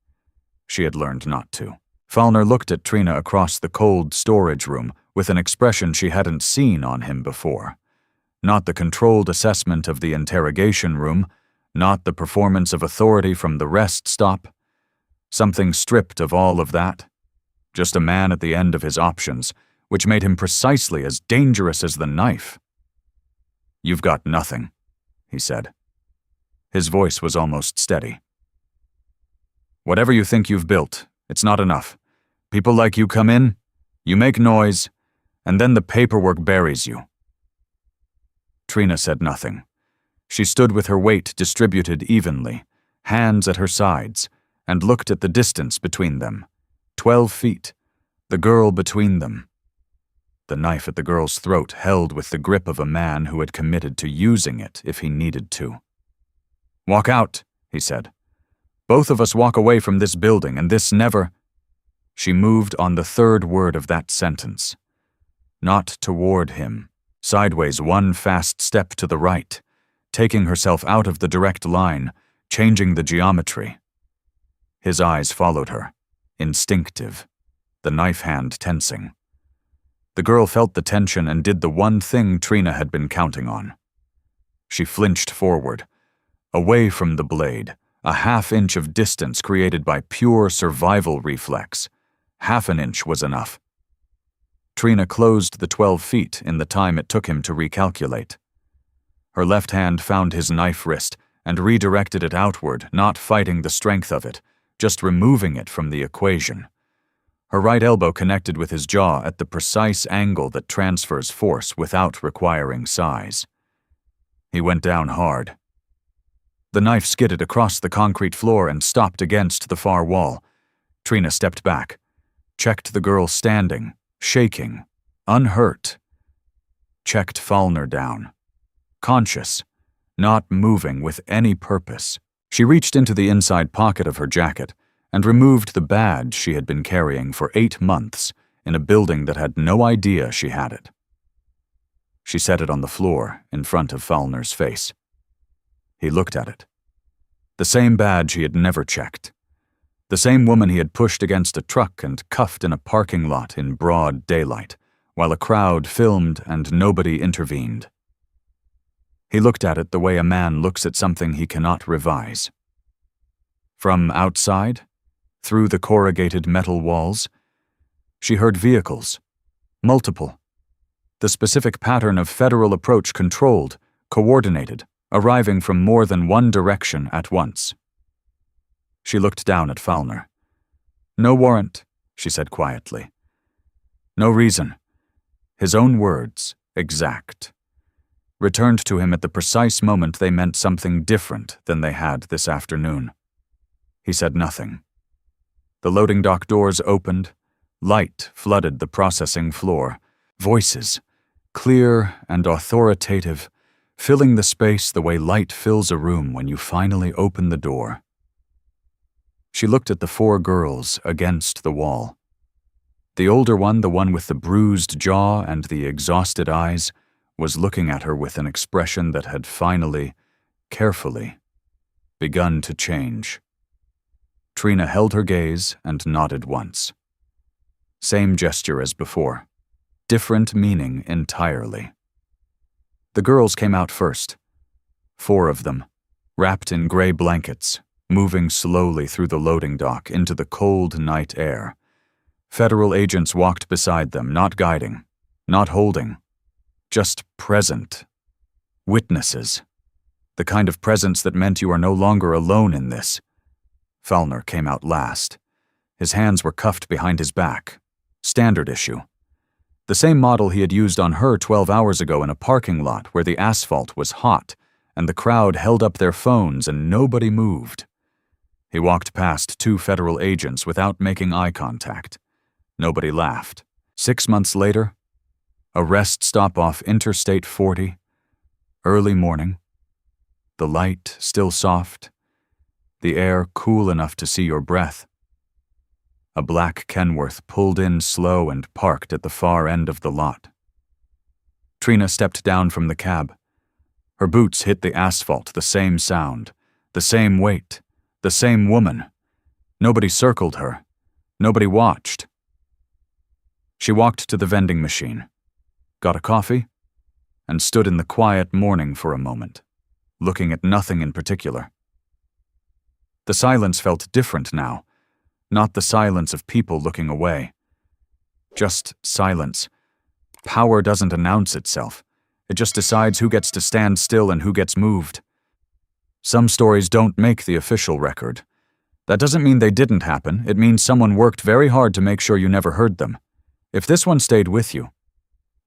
She had learned not to. Fallner looked at Trina across the cold storage room with an expression she hadn't seen on him before. Not the controlled assessment of the interrogation room, not the performance of authority from the rest stop. Something stripped of all of that. Just a man at the end of his options, which made him precisely as dangerous as the knife. You've got nothing, he said. His voice was almost steady. Whatever you think you've built, it's not enough. People like you come in, you make noise, and then the paperwork buries you. Trina said nothing. She stood with her weight distributed evenly, hands at her sides, and looked at the distance between them. 12 feet. The girl between them. The knife at the girl's throat held with the grip of a man who had committed to using it if he needed to. Walk out, he said. Both of us walk away from this building, and this never—" She moved on the third word of that sentence. Not toward him. Sideways, one fast step to the right, taking herself out of the direct line, changing the geometry. His eyes followed her, instinctive, the knife hand tensing. The girl felt the tension and did the one thing Trina had been counting on. She flinched forward, away from the blade, a half-inch of distance created by pure survival reflex. Half an inch was enough. Trina closed the 12 feet in the time it took him to recalculate. Her left hand found his knife wrist and redirected it outward, not fighting the strength of it, just removing it from the equation. Her right elbow connected with his jaw at the precise angle that transfers force without requiring size. He went down hard. The knife skidded across the concrete floor and stopped against the far wall. Trina stepped back, checked the girl standing, shaking, unhurt. Checked Fallner down. Conscious, not moving with any purpose. She reached into the inside pocket of her jacket and removed the badge she had been carrying for 8 months in a building that had no idea she had it. She set it on the floor in front of Fallner's face. He looked at it. The same badge he had never checked. The same woman he had pushed against a truck and cuffed in a parking lot in broad daylight, while a crowd filmed and nobody intervened. He looked at it the way a man looks at something he cannot revise. From outside, through the corrugated metal walls, she heard vehicles, multiple. The specific pattern of federal approach controlled, coordinated, arriving from more than one direction at once. She looked down at Fallner. "No warrant," she said quietly. "No reason." His own words, exact, returned to him at the precise moment they meant something different than they had this afternoon. He said nothing. The loading dock doors opened. Light flooded the processing floor. Voices, clear and authoritative, filling the space the way light fills a room when you finally open the door. She looked at the 4 girls against the wall. The older one, the one with the bruised jaw and the exhausted eyes, was looking at her with an expression that had finally, carefully, begun to change. Trina held her gaze and nodded once. Same gesture as before. Different meaning entirely. The girls came out first. 4 of them, wrapped in gray blankets, moving slowly through the loading dock into the cold night air. Federal agents walked beside them, not guiding, not holding, just present. Witnesses. The kind of presence that meant you are no longer alone in this. Fallner came out last. His hands were cuffed behind his back. Standard issue. The same model he had used on her 12 hours ago in a parking lot where the asphalt was hot and the crowd held up their phones and nobody moved. He walked past 2 federal agents without making eye contact. Nobody laughed. 6 months later, a rest stop off Interstate 40, early morning, the light still soft, the air cool enough to see your breath. A black Kenworth pulled in slow and parked at the far end of the lot. Trina stepped down from the cab. Her boots hit the asphalt, the same sound, the same weight, the same woman. Nobody circled her. Nobody watched. She walked to the vending machine, got a coffee, and stood in the quiet morning for a moment, looking at nothing in particular. The silence felt different now, not the silence of people looking away. Just silence. Power doesn't announce itself. It just decides who gets to stand still and who gets moved. Some stories don't make the official record. That doesn't mean they didn't happen. It means someone worked very hard to make sure you never heard them. If this one stayed with you,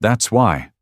that's why.